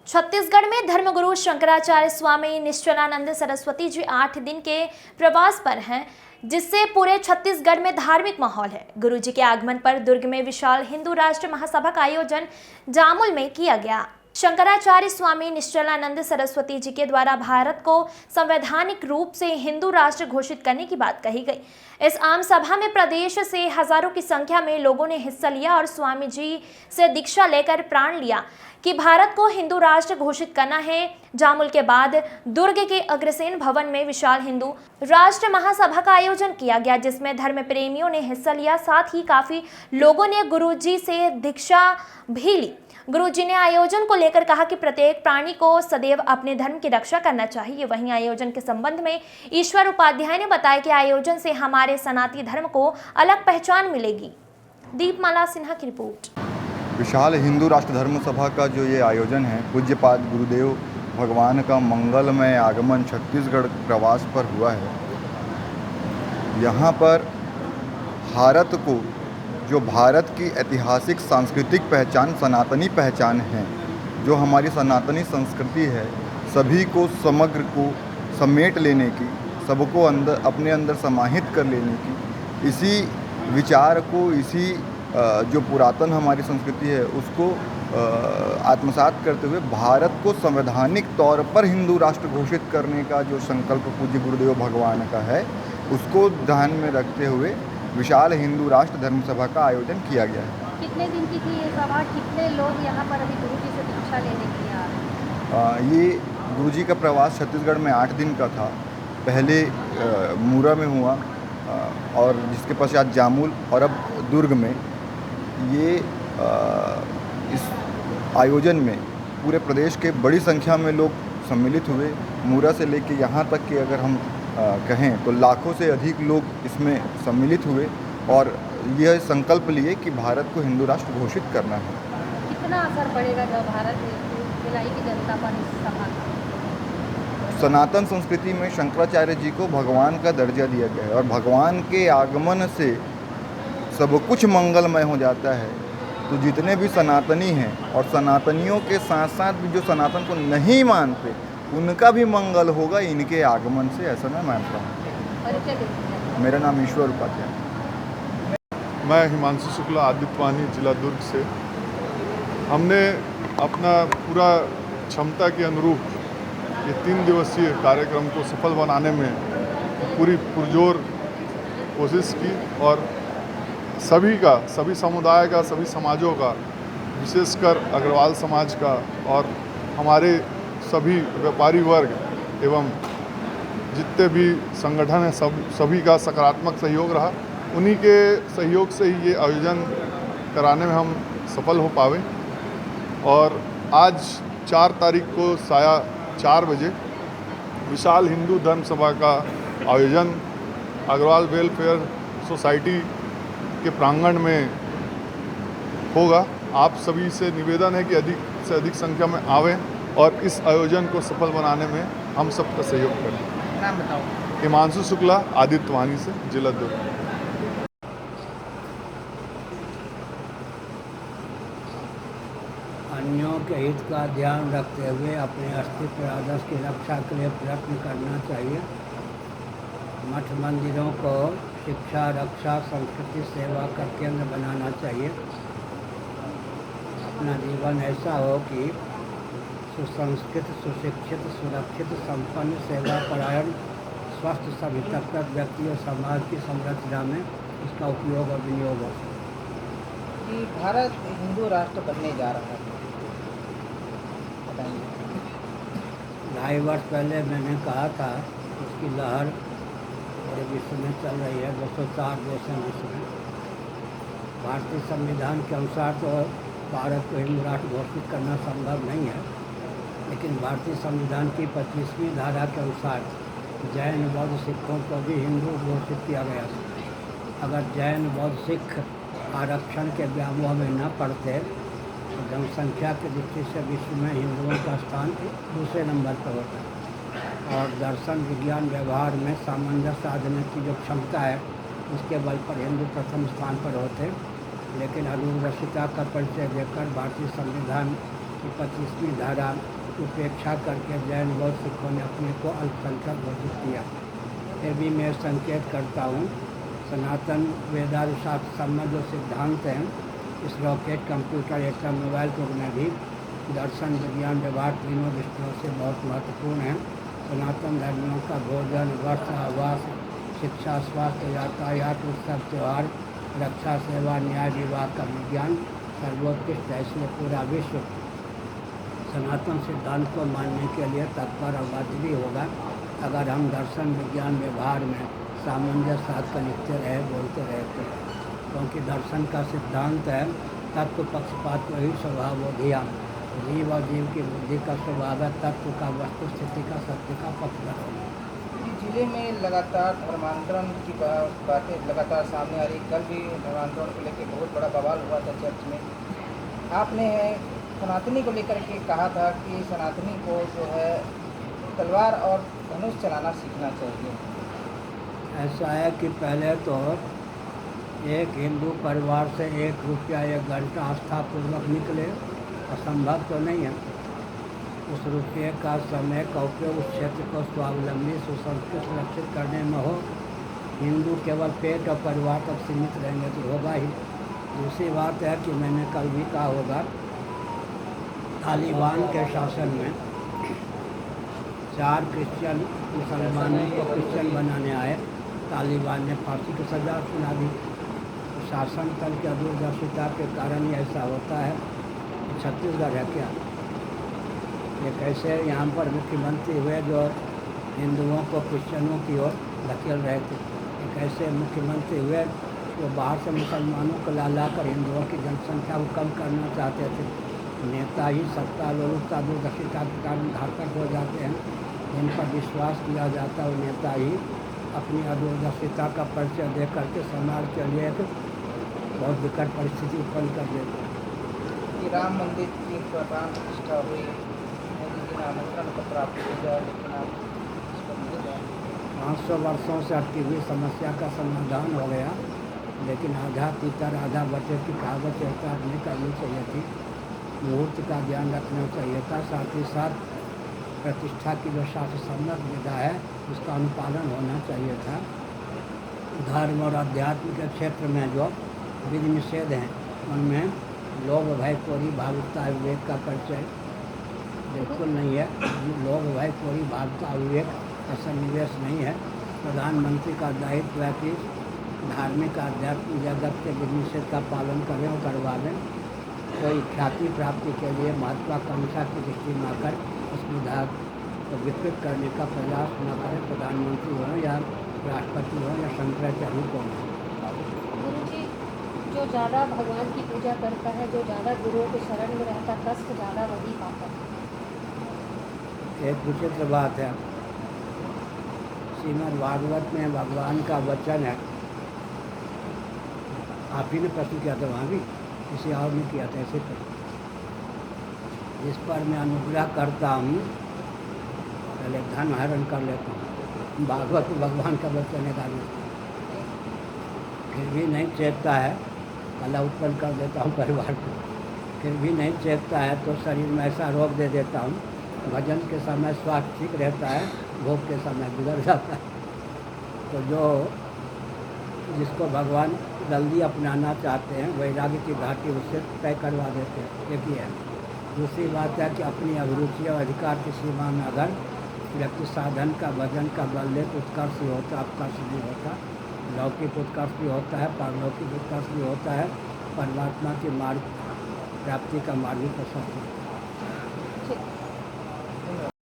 छत्तीसगढ़ में धर्मगुरु शंकराचार्य स्वामी निश्चलानंद सरस्वती जी 8 दिन के प्रवास पर हैं, जिससे पूरे छत्तीसगढ़ में धार्मिक माहौल है। गुरु जी के आगमन पर दुर्ग में विशाल हिंदू राष्ट्र महासभा का आयोजन जामुल में किया गया। शंकराचार्य स्वामी निश्चलानंद सरस्वती जी के द्वारा भारत को संवैधानिक रूप से हिंदू राष्ट्र घोषित करने की बात कही गई। इस आम सभा में प्रदेश से हजारों की संख्या में लोगों ने हिस्सा लिया और स्वामी जी से दीक्षा लेकर प्रण लिया कि भारत को हिंदू राष्ट्र घोषित करना है। जामुल के बाद दुर्ग के अग्रसेन भवन में विशाल हिंदू राष्ट्र महासभा का आयोजन किया गया, जिसमें धर्म प्रेमियों ने हिस्सा लिया। साथ ही काफी लोगों ने गुरुजी से दीक्षा भी ली। गुरुजी ने आयोजन को लेकर कहा कि प्रत्येक प्राणी को सदैव अपने धर्म की रक्षा करना चाहिए। वहीं आयोजन के संबंध में ईश्वर उपाध्याय ने बताया कि आयोजन से हमारे सनातनी धर्म को अलग पहचान मिलेगी। दीपमाला सिन्हा की रिपोर्ट। विशाल हिंदू राष्ट्र धर्म सभा का जो ये आयोजन है, पूज्यपाद गुरुदेव भगवान का मंगलमय आगमन छत्तीसगढ़ प्रवास पर हुआ है। यहाँ पर भारत को, जो भारत की ऐतिहासिक सांस्कृतिक पहचान सनातनी पहचान है, जो हमारी सनातनी संस्कृति है, सभी को समग्र को समेट लेने की, सबको अपने अंदर समाहित कर लेने की, इसी विचार को, इसी जो पुरातन हमारी संस्कृति है उसको आत्मसात करते हुए भारत को संवैधानिक तौर पर हिंदू राष्ट्र घोषित करने का जो संकल्प पूज्य गुरुदेव भगवान का है, उसको ध्यान में रखते हुए विशाल हिंदू राष्ट्र धर्म सभा का आयोजन किया गया है। कितने दिन की थी ये सभा? कितने लोग यहाँ पर अभी गुरु जी से दीक्षा लेने के लिए आ रहे हैं? ये गुरु जी का प्रवास छत्तीसगढ़ में 8 दिन का था। पहले मूरा में हुआ और जिसके पश्चात जामुल और अब दुर्ग में। ये इस आयोजन में पूरे प्रदेश के बड़ी संख्या में लोग सम्मिलित हुए। मूरा से लेकर यहाँ तक कि अगर हम कहें तो लाखों से अधिक लोग इसमें सम्मिलित हुए और यह संकल्प लिए कि भारत को हिंदू राष्ट्र घोषित करना है। कितना असर पड़ेगा जब भारत की जनता पर इस सभा का? सनातन संस्कृति में शंकराचार्य जी को भगवान का दर्जा दिया गया है और भगवान के आगमन से सब कुछ मंगलमय हो जाता है। तो जितने भी सनातनी हैं और सनातनियों के साथ साथ भी जो सनातन को नहीं मानते, उनका भी मंगल होगा इनके आगमन से, ऐसा मैं मानता हूँ। मेरा नाम ईश्वर उपाध्याय। मैं हिमांशु शुक्ला, आदित्यवाणी, जिला दुर्ग से। हमने अपना पूरा क्षमता के अनुरूप ये 3 दिवसीय कार्यक्रम को सफल बनाने में पूरी पुरजोर कोशिश की और सभी समुदाय का, सभी समाजों का, विशेषकर अग्रवाल समाज का और हमारे सभी व्यापारी वर्ग एवं जितने भी संगठन हैं, सभी का सकारात्मक सहयोग रहा। उन्हीं के सहयोग से ही ये आयोजन कराने में हम सफल हो पाए और आज 4 तारीख को साया 4 बजे विशाल हिंदू धर्म सभा का आयोजन अग्रवाल वेलफेयर सोसाइटी के प्रांगण में होगा। आप सभी से निवेदन है कि अधिक से अधिक संख्या में आवें और इस आयोजन को सफल बनाने में हम सबका सहयोग करें। नाम बताओ। हिमांशु शुक्ला, आदित्यवाणी से, जिला दुर्ग। अन्यों के हित का ध्यान रखते हुए अपने अस्तित्व आदर्श की रक्षा के लिए प्रयत्न करना चाहिए। मठ मंदिरों को शिक्षा, रक्षा, संस्कृति, सेवा का केंद्र बनाना चाहिए। अपना जीवन ऐसा हो कि सुसंस्कृत, सुशिक्षित, सुरक्षित, संपन्न, सेवापरायण, स्वस्थ, सभी तक व्यक्ति और समाज की संरचना में इसका उपयोग और विनियोग हो। कि भारत हिंदू राष्ट्र बनने जा रहा है, बताइए। 2.5 वर्ष पहले मैंने कहा था, उसकी लहर पूरे विश्व में चल रही है। 204 देश हैं विश्व में। भारतीय संविधान के अनुसार तो भारत को हिंदू राष्ट्र घोषित करना संभव नहीं है, लेकिन भारतीय संविधान की 25वीं धारा के अनुसार जैन, बौद्ध, सिखों को भी हिंदू घोषित किया गया। अगर जैन, बौद्ध, सिख आरक्षण के व्यामोह में न पड़ते तो जनसंख्या की दृष्टि से विश्व में हिंदुओं का स्थान दूसरे नंबर पर होता है और दर्शन, विज्ञान, व्यवहार में सामंजस्य साधने की जो क्षमता है, उसके बल पर हिंदू प्रथम स्थान पर होते। लेकिन अदूरदर्शिता का परिचय देकर भारतीय संविधान कि 25वीं धारा उपेक्षा करके जैन बौद्ध सिखों ने अपने को अल्पसंख्यक घोषित किया। फिर भी मैं संकेत करता हूँ, सनातन वेदांत शास्त्र संबंध जो सिद्धांत हैं, इस रॉकेट, कंप्यूटर, एटम, मोबाइल युग में भी दर्शन, विज्ञान, व्यवहार तीनों दृष्टियों से बहुत महत्वपूर्ण हैं। सनातन धर्मियों का भोजन, वस्त्र, आवास, शिक्षा, स्वास्थ्य, यातायात, उत्सव, त्यौहार, रक्षा, सेवा, न्याय, विवाह का विज्ञान सर्वोत्कृष्ट है। इसलिए पूरा विश्व सनातन सिद्धांत को मानने के लिए तत्पर और वाजिबी होगा अगर हम दर्शन, विज्ञान, व्यवहार में सामंजस्य साथ कर लिखते रहे, बोलते रहे तो। क्योंकि दर्शन का सिद्धांत है तत्व पक्षपात को ही स्वभाव हो दिया। जीव और जीव की बुद्धि का स्वभाव है तत्व का, वस्तु स्थिति का, सत्य का पक्ष रखना। जिले में लगातार धर्मांतरण की बातें लगातार सामने आ रही। कल भी धर्मांतरण को लेकर बहुत बड़ा बवाल हुआ था चर्च में। आपने सनातनी को लेकर के कहा था कि सनातनी को जो है तलवार और धनुष चलाना सीखना चाहिए। ऐसा है कि पहले तो एक हिंदू परिवार से 1 रुपया 1 घंटा आस्थापूर्वक निकले, असंभव तो नहीं है। उस रुपये का समय का उपयोग उस क्षेत्र को स्वावलंबी, सुसंस्कृत, सुरक्षित करने में हो। हिंदू केवल पेट और परिवार तक सीमित रहेंगे तो होगा ही। दूसरी बात है कि मैंने कल भी कहा होगा, तालिबान के शासन में 4 क्रिश्चियन मुसलमानों को क्रिश्चियन बनाने आए, तालिबान ने फांसी की सज़ा सुना दी। शासन तंत्र की दूरदर्शिता के कारण ही ऐसा होता है। छत्तीसगढ़ है क्या? एक ऐसे यहाँ पर मुख्यमंत्री हुए जो हिंदुओं को क्रिश्चियनों की ओर धकेल रहे थे। एक ऐसे मुख्यमंत्री हुए जो बाहर से मुसलमानों को ला कर हिंदुओं की जनसंख्या को कम करना चाहते थे। नेता ही सत्ता, लोलुपता, दूरदर्शिता के कारण घातक हो जाते हैं। जिन पर विश्वास किया जाता है वो नेता ही अपनी अदूरदर्शिता का परिचय दे करके समाज के लिए एक बहुत विकट परिस्थिति उत्पन्न कर देते हैं। कि राम मंदिर की प्राण प्रतिष्ठा हुई, मोदी जी ने आमंत्रण पत्र आपको भेजा, लेकिन आप इस पर नहीं गए। 500 वर्षों से अटकी हुई समस्या का समाधान हो गया, लेकिन आधा तीतर आधा बचे की कागज चर्चा नहीं करनी चाहिए थी। मुहूर्त का ध्यान रखना चाहिए था। साथ ही साथ प्रतिष्ठा की जो शास्त्र सम्मत विधा है उसका अनुपालन होना चाहिए था। धर्म और अध्यात्म के क्षेत्र में जो विधि निषेध हैं उनमें लोभ, भय, चोरी, भावुकता, विवेक का परिचय बिल्कुल नहीं है। लोभ, भय, चोरी, भावुकता, विवेक का सन्निवेश नहीं है। प्रधानमंत्री का दायित्व है कि धार्मिक आध्यात्मिक जगत के विधि निषेध का पालन करें और करवाएं। कोई ख्याति प्राप्ति के लिए महत्वाकांक्षा की दृष्टि न कर उस विधान को विकृत करने का प्रयास न करें। प्रधानमंत्री हो या राष्ट्रपति हो या शंकराचार्य कौन हो। गुरुजी, जो ज़्यादा भगवान की पूजा करता है, जो ज़्यादा गुरुओं के शरण में रहता, कष्ट ज़्यादा वही पाता है। एक विचित्र बात है, श्रीमद् भागवत में भगवान का वचन है। आप ही ने प्रश्न किया था, वहाँ भी किसी और ने किया था ऐसे पर। जिस पर मैं अनुग्रह करता हूँ पहले धन हरण कर लेता हूँ। भागवत भगवान का वचन है, फिर भी नहीं चेतता है, कला उत्पन्न कर देता हूँ परिवार को। फिर भी नहीं चेतता है तो शरीर में ऐसा रोग दे देता हूँ, भजन के समय स्वास्थ्य ठीक रहता है, भोग के समय बिगड़ जाता है। तो जो जिसको भगवान जल्दी अपनाना चाहते हैं वैराग्य की घाटी उससे तय करवा देते हैं, एक ही है। दूसरी बात है कि अपनी अभिरुचि और अधिकार की सीमा में अगर व्यक्ति साधन का, भजन का बल ले तो उत्कर्ष ही होता, अपकर्ष नहीं होता। लौकिक उत्कर्ष भी होता है, पारलौकिक उत्कर्ष भी होता है, परमात्मा की मार्ग प्राप्ति का मार्ग भी प्रशस्त होता है।